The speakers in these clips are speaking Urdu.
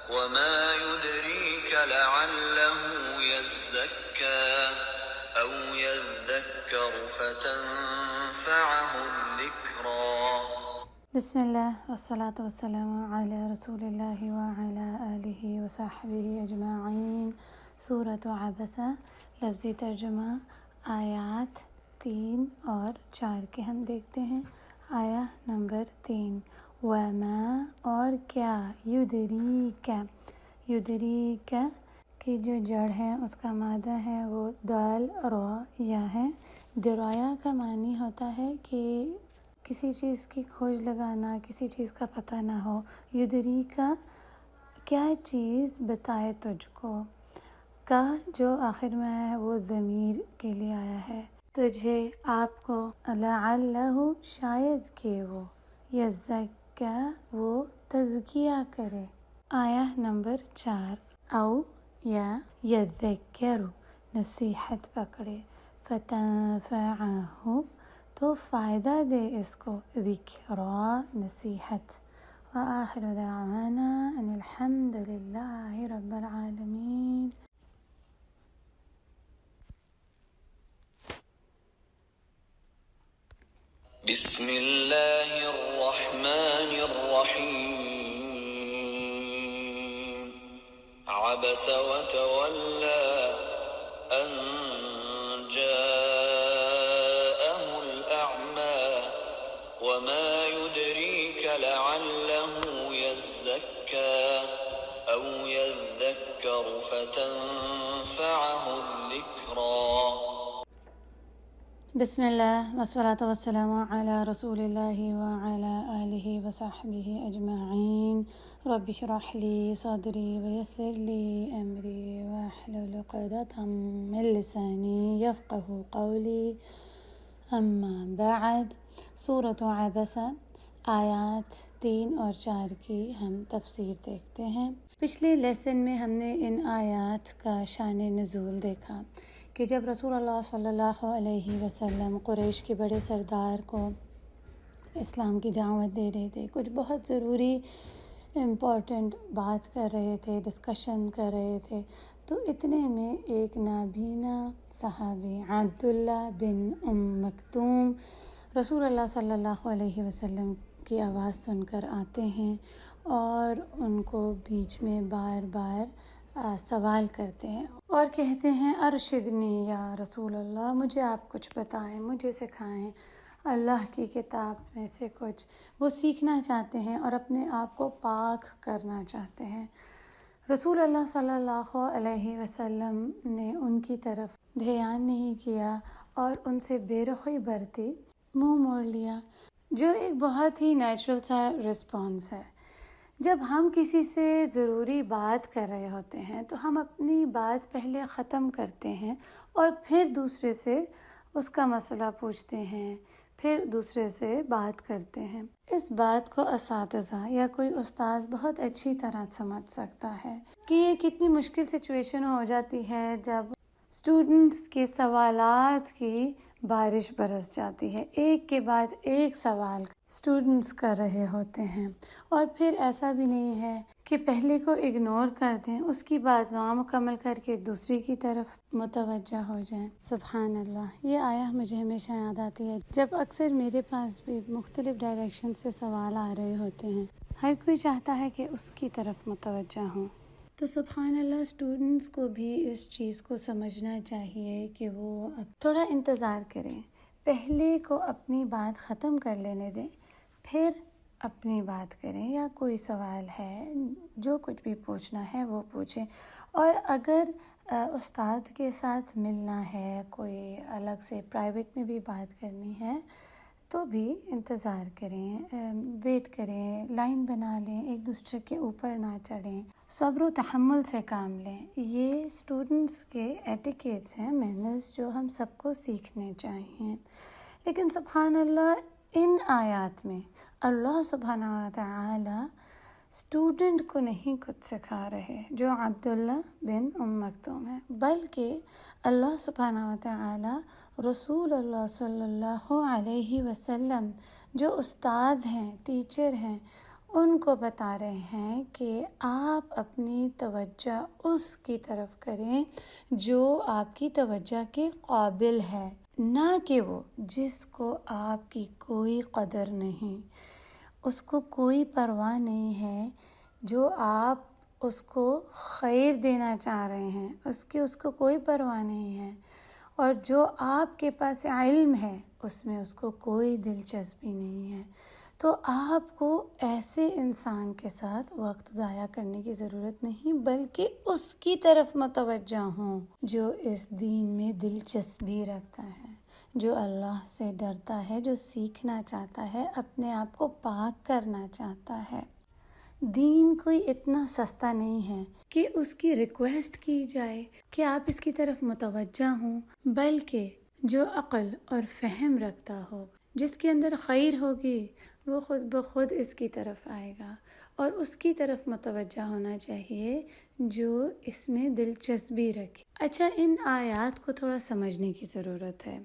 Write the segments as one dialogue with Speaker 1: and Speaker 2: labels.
Speaker 1: وما يدريك لعله يزكى أو يذكر فتنفعه الذكرى.
Speaker 2: بسم اللہ والصلاة والسلام علی رسول اللہ وعلی آلہ وصحبہ اجمعین. سورۃ عبسہ. لفظی ترجمہ. آیات 3 اور 4 کے ہم دیکھتے ہیں. آیہ نمبر 3. وما اور کیا. یدریک کی جو جڑ ہے اس کا مادہ ہے وہ دال را یا ہے. درایا کا معنی ہوتا ہے کہ کسی چیز کی کھوج لگانا، کسی چیز کا پتہ نہ ہو. یدریک کیا چیز بتائے تجھ کو. کا جو آخر میں آیا ہے وہ ضمیر کے لیے آیا ہے. تجھے، آپ کو. لعلہ شاید کہ وہ. یزکیٰ وہ تزکیہ کرے. آیہ نمبر 4. او یا یذکر نصیحت پکڑے. فتنفعہ تو فائدہ دے اس کو. ذکرا نصیحت. وآخر دعوانا ان الحمد للہ رب العالمین.
Speaker 1: بسم اللہ الرحمن الرحیم. عبس وتولى أن جاءه الأعمى وما يدريك لعله يزكى أو يذكر فتنفعه الذكرى.
Speaker 2: بسم اللہ والصلاة والسلام علی رسول اللہ وعلی آلہ وصحبہ اجمعین. رب اشرح لی صدری ویسر لی امری واحلل عقدۃ من لسانی یفقہوا قولی. اما بعد. سورۃ عبسہ. آیات 3 اور 4 کی ہم تفسیر دیکھتے ہیں. پچھلے لیسن میں ہم نے ان آیات کا شان نزول دیکھا کہ جب رسول اللہ صلی اللہ علیہ وسلم قریش کے بڑے سردار کو اسلام کی دعوت دے رہے تھے، کچھ بہت ضروری امپورٹنٹ بات کر رہے تھے، ڈسکشن کر رہے تھے، تو اتنے میں ایک نابینا صحابی عبداللہ بن مکتوم رسول اللہ صلی اللہ علیہ وسلم کی آواز سن کر آتے ہیں اور ان کو بیچ میں بار بار سوال کرتے ہیں اور کہتے ہیں ارشدنی یا رسول اللہ، مجھے آپ کچھ بتائیں، مجھے سکھائیں اللہ کی کتاب میں سے کچھ. وہ سیکھنا چاہتے ہیں اور اپنے آپ کو پاک کرنا چاہتے ہیں. رسول اللہ صلی اللہ علیہ وسلم نے ان کی طرف دھیان نہیں کیا اور ان سے بے رخی برتی، منہ موڑ لیا، جو ایک بہت ہی نیچرل سا رسپانس ہے. جب ہم کسی سے ضروری بات کر رہے ہوتے ہیں تو ہم اپنی بات پہلے ختم کرتے ہیں اور پھر دوسرے سے اس کا مسئلہ پوچھتے ہیں، پھر دوسرے سے بات کرتے ہیں. اس بات کو اساتذہ یا کوئی استاد بہت اچھی طرح سمجھ سکتا ہے کہ یہ کتنی مشکل سچویشن ہو جاتی ہے جب اسٹوڈنٹس کے سوالات کی بارش برس جاتی ہے. ایک کے بعد ایک سوال اسٹوڈنٹس کر رہے ہوتے ہیں اور پھر ایسا بھی نہیں ہے کہ پہلے کو اگنور کر دیں، اس کی بات مکمل کر کے دوسری کی طرف متوجہ ہو جائیں. سبحان اللہ. یہ آیہ مجھے ہمیشہ یاد آتی ہے جب اکثر میرے پاس بھی مختلف ڈائریکشن سے سوال آ رہے ہوتے ہیں. ہر کوئی چاہتا ہے کہ اس کی طرف متوجہ ہوں. تو سبحان اللہ، اسٹوڈنٹس کو بھی اس چیز کو سمجھنا چاہیے کہ وہ اب تھوڑا انتظار کریں، پہلے کو اپنی بات ختم کر لینے دیں، پھر اپنی بات کریں. یا کوئی سوال ہے، جو کچھ بھی پوچھنا ہے وہ پوچھیں. اور اگر استاد کے ساتھ ملنا ہے، کوئی الگ سے پرائیویٹ میں بھی بات کرنی ہے تو بھی انتظار کریں، ویٹ کریں، لائن بنا لیں، ایک دوسرے کے اوپر نہ چڑھیں، صبر و تحمل سے کام لیں. یہ اسٹوڈنٹس کے ایٹیکیٹس ہیں، مینرز جو ہم سب کو سیکھنے چاہیے. لیکن سبحان اللہ، ان آیات میں اللہ سبحانہ وتعالی اسٹوڈنٹ کو نہیں کچھ سکھا رہے جو عبداللہ بن مکتوم ہے، بلکہ اللہ سبحانہ وتعالی رسول اللہ صلی اللہ علیہ وسلم جو استاد ہیں، ٹیچر ہیں، ان کو بتا رہے ہیں کہ آپ اپنی توجہ اس کی طرف کریں جو آپ کی توجہ کے قابل ہے، نہ کہ وہ جس کو آپ کی کوئی قدر نہیں، اس کو کوئی پرواہ نہیں ہے، جو آپ اس کو خیر دینا چاہ رہے ہیں اس کو کوئی پرواہ نہیں ہے، اور جو آپ کے پاس علم ہے اس میں اس کو کوئی دلچسپی نہیں ہے۔ تو آپ کو ایسے انسان کے ساتھ وقت ضائع کرنے کی ضرورت نہیں، بلکہ اس کی طرف متوجہ ہوں جو اس دین میں دلچسپی رکھتا ہے، جو اللہ سے ڈرتا ہے، جو سیکھنا چاہتا ہے، اپنے آپ کو پاک کرنا چاہتا ہے۔ دین کوئی اتنا سستا نہیں ہے کہ اس کی ریکویسٹ کی جائے کہ آپ اس کی طرف متوجہ ہوں، بلکہ جو عقل اور فہم رکھتا ہو، جس کے اندر خیر ہوگی، وہ خود بخود اس کی طرف آئے گا، اور اس کی طرف متوجہ ہونا چاہیے جو اس میں دلچسپی رکھے۔ اچھا، ان آیات کو تھوڑا سمجھنے کی ضرورت ہے،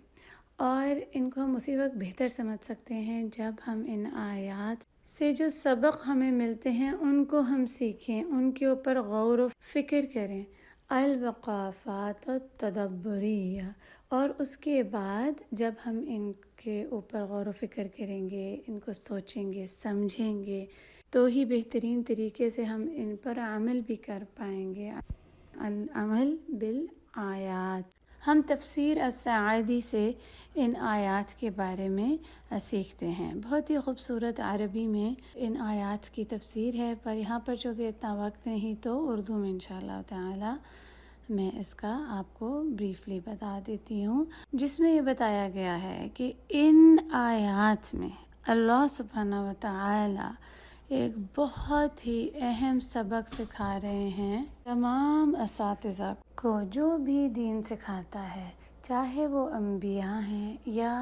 Speaker 2: اور ان کو ہم اسی وقت بہتر سمجھ سکتے ہیں جب ہم ان آیات سے جو سبق ہمیں ملتے ہیں ان کو ہم سیکھیں، ان کے اوپر غور و فکر کریں۔ الوقافات التدبریہ، اور اس کے بعد جب ہم ان کے اوپر غور و فکر کریں گے، ان کو سوچیں گے، سمجھیں گے، تو ہی بہترین طریقے سے ہم ان پر عمل بھی کر پائیں گے۔ العمل بالآیات۔ ہم تفسیر السعدی سے ان آیات کے بارے میں سیکھتے ہیں۔ بہت ہی خوبصورت عربی میں ان آیات کی تفسیر ہے، پر یہاں پر چونکہ اتنا وقت نہیں تو اردو میں انشاءاللہ تعالی میں اس کا آپ کو بریفلی بتا دیتی ہوں، جس میں یہ بتایا گیا ہے کہ ان آیات میں اللہ سبحانہ و تعالی ایک بہت ہی اہم سبق سکھا رہے ہیں تمام اساتذہ کو، جو بھی دین سکھاتا ہے، چاہے وہ انبیاء ہیں یا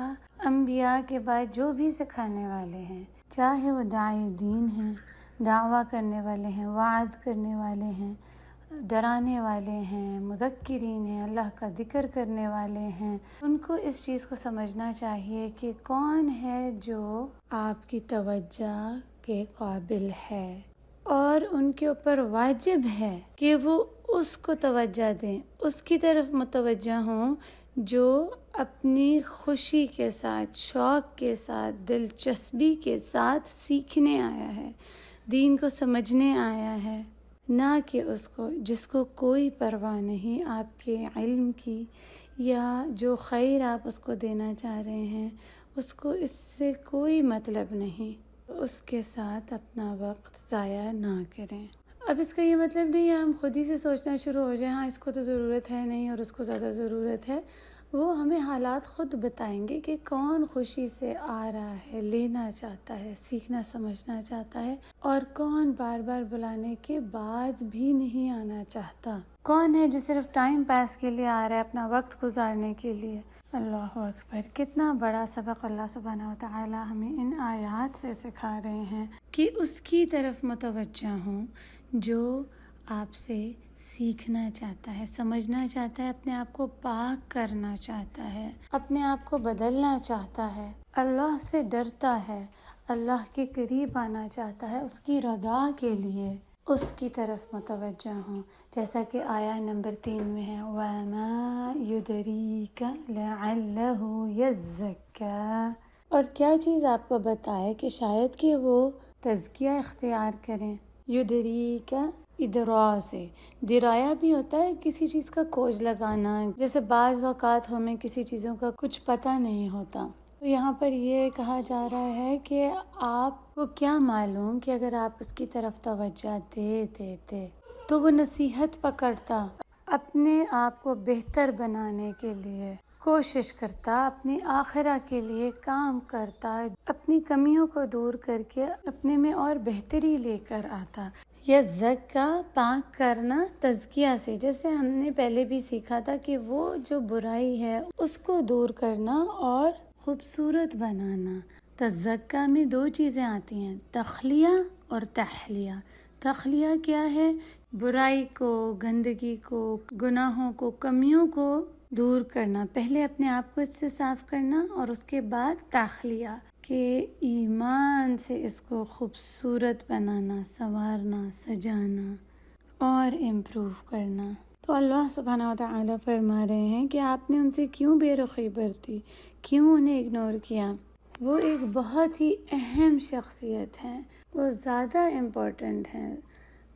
Speaker 2: انبیاء کے بعد جو بھی سکھانے والے ہیں، چاہے وہ داعی دین ہیں، دعویٰ کرنے والے ہیں، وعظ کرنے والے ہیں، ڈرانے والے ہیں، مذکرین ہیں، اللہ کا ذکر کرنے والے ہیں، ان کو اس چیز کو سمجھنا چاہیے کہ کون ہے جو آپ کی توجہ کے قابل ہے، اور ان کے اوپر واجب ہے کہ وہ اس کو توجہ دیں، اس کی طرف متوجہ ہوں جو اپنی خوشی کے ساتھ، شوق کے ساتھ، دلچسپی کے ساتھ سیکھنے آیا ہے، دین کو سمجھنے آیا ہے، نہ کہ اس کو جس کو کوئی پرواہ نہیں آپ کے علم کی، یا جو خیر آپ اس کو دینا چاہ رہے ہیں اس کو اس سے کوئی مطلب نہیں، اس کے ساتھ اپنا وقت ضائع نہ کریں۔ اب اس کا یہ مطلب نہیں ہے ہم خود ہی سے سوچنا شروع ہو جائیں ہاں اس کو تو ضرورت ہے نہیں اور اس کو زیادہ ضرورت ہے۔ وہ ہمیں حالات خود بتائیں گے کہ کون خوشی سے آ رہا ہے، لینا چاہتا ہے، سیکھنا سمجھنا چاہتا ہے، اور کون بار بار بلانے کے بعد بھی نہیں آنا چاہتا، کون ہے جو صرف ٹائم پاس کے لیے آ رہا ہے، اپنا وقت گزارنے کے لیے۔ اللہ اکبر، کتنا بڑا سبق اللہ سبحانہ و تعالی ہمیں ان آیات سے سکھا رہے ہیں کہ اس کی طرف متوجہ ہوں جو آپ سے سیکھنا چاہتا ہے، سمجھنا چاہتا ہے، اپنے آپ کو پاک کرنا چاہتا ہے، اپنے آپ کو بدلنا چاہتا ہے، اللہ سے ڈرتا ہے، اللہ کے قریب آنا چاہتا ہے، اس کی رضا کے لیے اس کی طرف متوجہ ہوں، جیسا کہ آیہ نمبر 3 میں ہے وَمَا يُدْرِيكَ لَعَلَّهُ يَزَّكَّىٰ، اور کیا چیز آپ کو بتائے کہ شاید کہ وہ تزکیہ اختیار کریں۔ یدریک ادراء سے درایا بھی ہوتا ہے کسی چیز کا کھوج لگانا، جیسے بعض اوقات ہمیں کسی چیزوں کا کچھ پتہ نہیں ہوتا، تو یہاں پر یہ کہا جا رہا ہے کہ آپ کو کیا معلوم کہ اگر آپ اس کی طرف توجہ دے دیتے تو وہ نصیحت پکڑتا، اپنے آپ کو بہتر بنانے کے لیے کوشش کرتا، اپنی آخرہ کے لیے کام کرتا، اپنی کمیوں کو دور کر کے اپنے میں اور بہتری لے کر آتا۔ یزکا، پاک کرنا تزکیہ سے، جیسے ہم نے پہلے بھی سیکھا تھا کہ وہ جو برائی ہے اس کو دور کرنا اور خوبصورت بنانا۔ تزکا میں 2 چیزیں آتی ہیں، تخلیہ اور تحلیہ۔ تخلیہ کیا ہے؟ برائی کو، گندگی کو، گناہوں کو، کمیوں کو دور کرنا، پہلے اپنے آپ کو اس سے صاف کرنا، اور اس کے بعد تخلیہ کہ ایمان فن سے اس کو خوبصورت بنانا، سنوارنا، سجانا اور امپروو کرنا۔ تو اللہ سبحانہ و تعالیٰ فرما رہے ہیں کہ آپ نے ان سے کیوں بے رخی برتی، کیوں انہیں اگنور کیا؟ وہ ایک بہت ہی اہم شخصیت ہے، وہ زیادہ امپورٹنٹ ہیں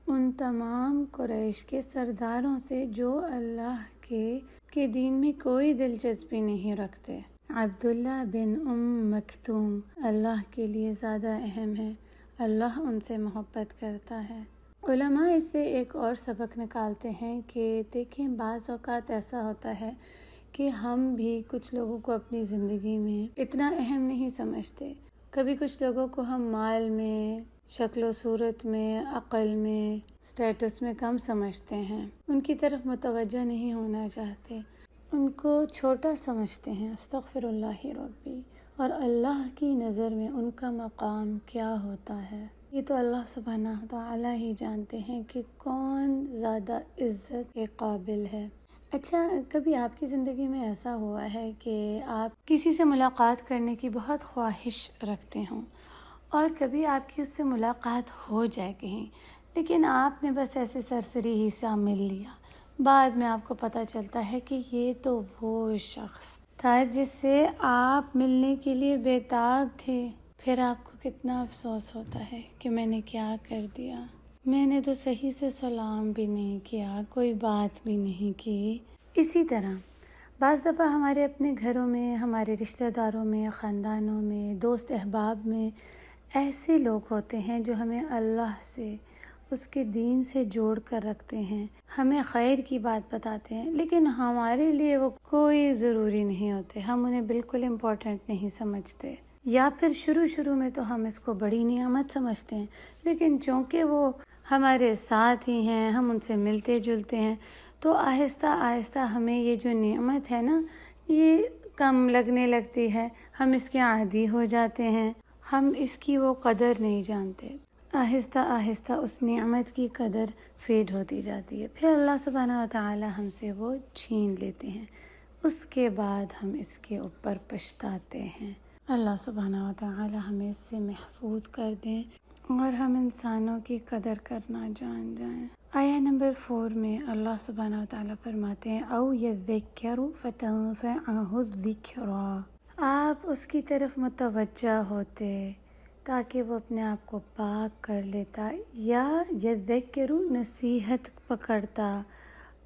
Speaker 2: ان تمام قریش کے سرداروں سے جو اللہ کے دین میں کوئی دلچسپی نہیں رکھتے۔ عبداللہ بن مکتوم اللہ کے لیے زیادہ اہم ہے، اللہ ان سے محبت کرتا ہے۔ علماء اس سے ایک اور سبق نکالتے ہیں کہ دیکھیں، بعض اوقات ایسا ہوتا ہے کہ ہم بھی کچھ لوگوں کو اپنی زندگی میں اتنا اہم نہیں سمجھتے۔ کبھی کچھ لوگوں کو ہم مال میں، شکل و صورت میں، عقل میں، سٹیٹس میں کم سمجھتے ہیں، ان کی طرف متوجہ نہیں ہونا چاہتے، ان کو چھوٹا سمجھتے ہیں، استغفر اللہ ربی، اور اللہ کی نظر میں ان کا مقام کیا ہوتا ہے یہ تو اللہ سبحانہ تعالیٰ ہی جانتے ہیں کہ کون زیادہ عزت کے قابل ہے۔ اچھا، کبھی آپ کی زندگی میں ایسا ہوا ہے کہ آپ کسی سے ملاقات کرنے کی بہت خواہش رکھتے ہوں اور کبھی آپ کی اس سے ملاقات ہو جائے کہیں، لیکن آپ نے بس ایسے سرسری ہی سا مل لیا، بعد میں آپ کو پتہ چلتا ہے کہ یہ تو وہ شخص تھا جس سے آپ ملنے کے لیے بےتاب تھے، پھر آپ کو کتنا افسوس ہوتا ہے کہ میں نے کیا کر دیا، میں نے تو صحیح سے سلام بھی نہیں کیا، کوئی بات بھی نہیں کی۔ اسی طرح بعض دفعہ ہمارے اپنے گھروں میں، ہمارے رشتہ داروں میں، خاندانوں میں، دوست احباب میں ایسے لوگ ہوتے ہیں جو ہمیں اللہ سے، اس کے دین سے جوڑ کر رکھتے ہیں، ہمیں خیر کی بات بتاتے ہیں، لیکن ہمارے لیے وہ کوئی ضروری نہیں ہوتے، ہم انہیں بالکل امپورٹنٹ نہیں سمجھتے، یا پھر شروع میں تو ہم اس کو بڑی نعمت سمجھتے ہیں، لیکن چونکہ وہ ہمارے ساتھ ہی ہیں، ہم ان سے ملتے جلتے ہیں، تو آہستہ آہستہ ہمیں یہ جو نعمت ہے نا، یہ کم لگنے لگتی ہے، ہم اس کے عادی ہو جاتے ہیں، ہم اس کی وہ قدر نہیں جانتے، آہستہ آہستہ اس نعمت کی قدر فیڈ ہوتی جاتی ہے، پھر اللہ سبحانہ و تعالی ہم سے وہ چھین لیتے ہیں، اس کے بعد ہم اس کے اوپر پچھتاتے ہیں۔ اللہ سبحانہ و تعالی ہمیں اس سے محفوظ کر دیں اور ہم انسانوں کی قدر کرنا جان جائیں۔ آیہ نمبر 4 میں اللہ سبحانہ و تعالی فرماتے ہیں او یذکر فتنفعہ الذکریٰ، آپ اس کی طرف متوجہ ہوتے تاکہ وہ اپنے آپ کو پاک کر لیتا، یا یذکر نصیحت پکڑتا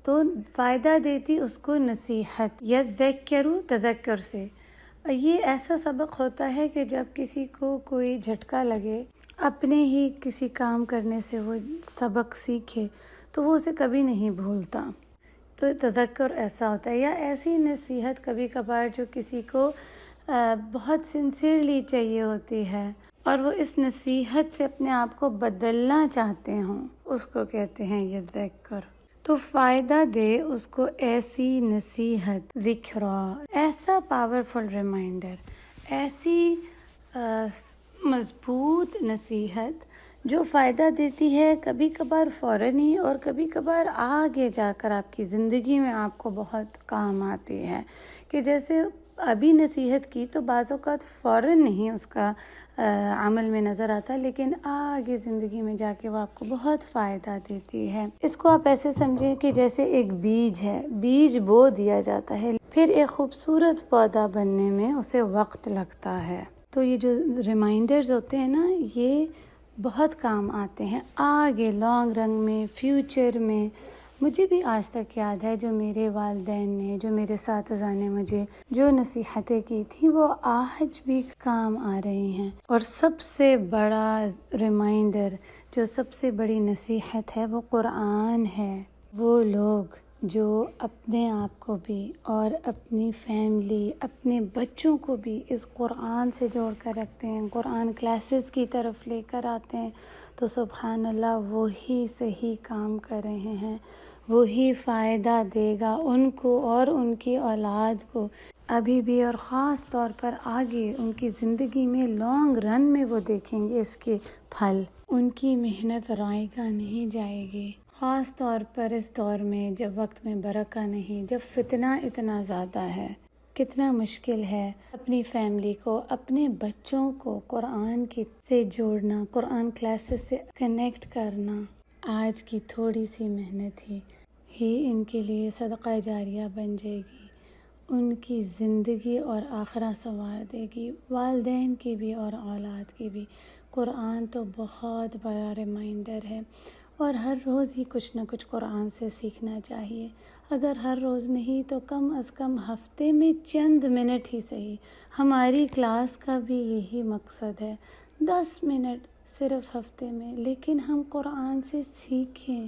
Speaker 2: تو فائدہ دیتی اس کو نصیحت، یذکر تذکر سے۔ یہ ایسا سبق ہوتا ہے کہ جب کسی کو کوئی جھٹکا لگے، اپنے ہی کسی کام کرنے سے وہ سبق سیکھے تو وہ اسے کبھی نہیں بھولتا، تو تذکر ایسا ہوتا ہے۔ یا ایسی نصیحت کبھی کبھار جو کسی کو بہت سنسیئرلی چاہیے ہوتی ہے اور وہ اس نصیحت سے اپنے آپ کو بدلنا چاہتے ہوں، اس کو کہتے ہیں یذکر، تو فائدہ دے اس کو ایسی نصیحت، ذکرہ، ایسا پاورفل ریمائنڈر، ایسی مضبوط نصیحت جو فائدہ دیتی ہے، کبھی کبھار فوراً ہی اور کبھی کبھار آگے جا کر آپ کی زندگی میں آپ کو بہت کام آتی ہے، کہ جیسے ابھی نصیحت کی تو بعض اوقات فوراً نہیں اس کا عمل میں نظر آتا، لیکن آگے زندگی میں جا کے وہ آپ کو بہت فائدہ دیتی ہے۔ اس کو آپ ایسے سمجھیں کہ جیسے ایک بیج ہے، بیج بو دیا جاتا ہے، پھر ایک خوبصورت پودا بننے میں اسے وقت لگتا ہے، تو یہ جو ریمائنڈرز ہوتے ہیں نا، یہ بہت کام آتے ہیں آگے لانگ رن میں، فیوچر میں۔ مجھے بھی آج تک یاد ہے جو میرے والدین نے، جو میرے اساتذہ نے مجھے جو نصیحتیں کی تھیں، وہ آج بھی کام آ رہی ہیں، اور سب سے بڑا ریمائنڈر، جو سب سے بڑی نصیحت ہے، وہ قرآن ہے۔ وہ لوگ جو اپنے آپ کو بھی اور اپنی فیملی، اپنے بچوں کو بھی اس قرآن سے جوڑ کر رکھتے ہیں، قرآن کلاسز کی طرف لے کر آتے ہیں، تو سبحان اللہ وہی صحیح کام کر رہے ہیں، وہی فائدہ دے گا ان کو اور ان کی اولاد کو ابھی بھی، اور خاص طور پر آگے ان کی زندگی میں لانگ رن میں وہ دیکھیں گے اس کے پھل، ان کی محنت رائے گاہ نہیں جائے گی، خاص طور پر اس دور میں جب وقت میں برکہ نہیں، جب فتنہ اتنا زیادہ ہے۔ کتنا مشکل ہے اپنی فیملی کو، اپنے بچوں کو قرآن سے جوڑنا، قرآن کلاسز سے کنیکٹ کرنا۔ آج کی تھوڑی سی محنت ہی ان کے لیے صدقہ جاریہ بن جائے گی، ان کی زندگی اور آخرت سنوار دے گی، والدین کی بھی اور اولاد کی بھی۔ قرآن تو بہت بڑا ریمائنڈر ہے، اور ہر روز ہی کچھ نہ کچھ قرآن سے سیکھنا چاہیے۔ اگر ہر روز نہیں تو کم از کم ہفتے میں چند منٹ ہی صحیح۔ ہماری کلاس کا بھی یہی مقصد ہے، 10 منٹ صرف ہفتے میں، لیکن ہم قرآن سے سیکھیں،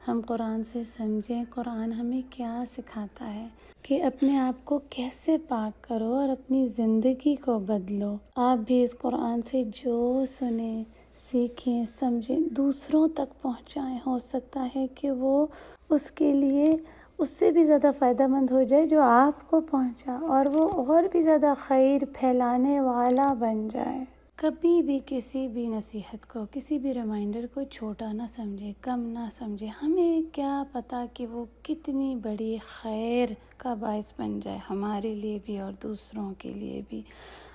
Speaker 2: ہم قرآن سے سمجھیں قرآن ہمیں کیا سکھاتا ہے، کہ اپنے آپ کو کیسے پاک کرو اور اپنی زندگی کو بدلو۔ آپ بھی اس قرآن سے جو سنیں، سیکھیں، سمجھیں، دوسروں تک پہنچائیں۔ ہو سکتا ہے کہ وہ اس کے لیے اس سے بھی زیادہ فائدہ مند ہو جائے جو آپ کو پہنچا، اور وہ اور بھی زیادہ خیر پھیلانے والا بن جائے۔ کبھی بھی کسی بھی نصیحت کو، کسی بھی ریمائنڈر کو چھوٹا نہ سمجھے، کم نہ سمجھے۔ ہمیں کیا پتہ کہ وہ کتنی بڑی خیر کا باعث بن جائے، ہمارے لیے بھی اور دوسروں کے لیے بھی۔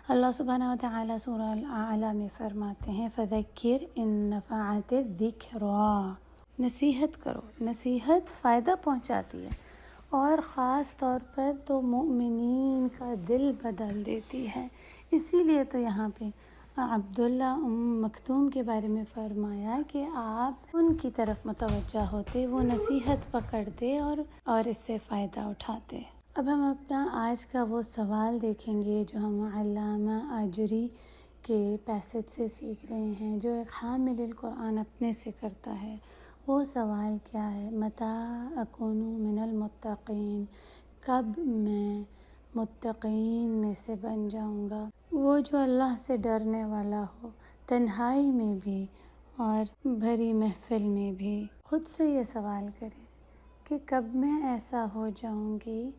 Speaker 2: اللہ سبحانہ وتعالی سورہ الاعلیٰ میں فرماتے ہیں فَذَكِّرْ إِن نَفَعَتِ الذِّكْرَىٰ، نصیحت کرو، نصیحت فائدہ پہنچاتی ہے، اور خاص طور پر تو مومنین کا دل بدل دیتی ہے۔ اسی لیے تو یہاں پہ عبداللہ مکتوم کے بارے میں فرمایا کہ آپ ان کی طرف متوجہ ہوتے، وہ نصیحت پکڑتے اور اس سے فائدہ اٹھاتے۔ اب ہم اپنا آج کا وہ سوال دیکھیں گے جو ہم علامہ اجری کے پیسج سے سیکھ رہے ہیں، جو ایک حامل القرآن اپنے سے کرتا ہے۔ وہ سوال کیا ہے؟ متی اکون من المتقین، کب میں متقین میں سے بن جاؤں گا؟ وہ جو اللہ سے ڈرنے والا ہو، تنہائی میں بھی اور بھری محفل میں بھی۔ خود سے یہ سوال کریں کہ کب میں ایسا ہو جاؤں گی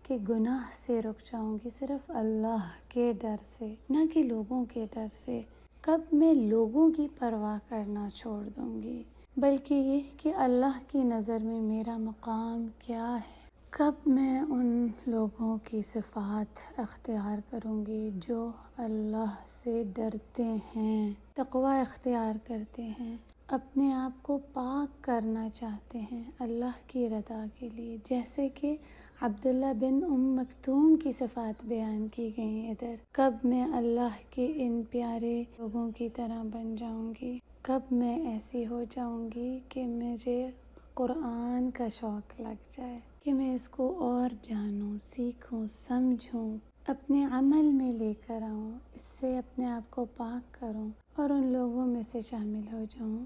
Speaker 2: کہ گناہ سے رک جاؤں گی، صرف اللہ کے ڈر سے، نہ کہ لوگوں کے ڈر سے۔ کب میں لوگوں کی پرواہ کرنا چھوڑ دوں گی، بلکہ یہ کہ اللہ کی نظر میں میرا مقام کیا ہے۔ کب میں ان لوگوں کی صفات اختیار کروں گی جو اللہ سے ڈرتے ہیں، تقوی اختیار کرتے ہیں، اپنے آپ کو پاک کرنا چاہتے ہیں اللہ کی رضا کے لیے، جیسے کہ عبداللہ بن مکتوم کی صفات بیان کی گئیں ادھر۔ کب میں اللہ کے ان پیارے لوگوں کی طرح بن جاؤں گی؟ کب میں ایسی ہو جاؤں گی کہ مجھے قرآن کا شوق لگ جائے، کہ میں اس کو اور جانوں، سیکھوں، سمجھوں، اپنے عمل میں لے کر آؤں، اس سے اپنے آپ کو پاک کروں، اور ان لوگوں میں سے شامل ہو جاؤں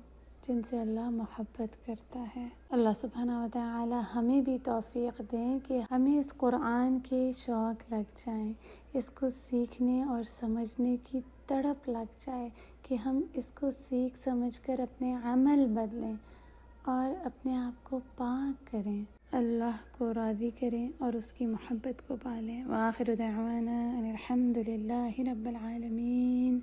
Speaker 2: جن سے اللہ محبت کرتا ہے۔ اللہ سبحانہ وتعالی ہمیں بھی توفیق دیں کہ ہمیں اس قرآن کے شوق لگ جائیں، اس کو سیکھنے اور سمجھنے کی تڑپ لگ جائے، کہ ہم اس کو سیکھ سمجھ کر اپنے عمل بدلیں اور اپنے آپ کو پاک کریں، اللہ کو راضی کریں اور اس کی محبت کو پالیں۔ وآخر دعوانا ان الحمد للہ رب العالمین۔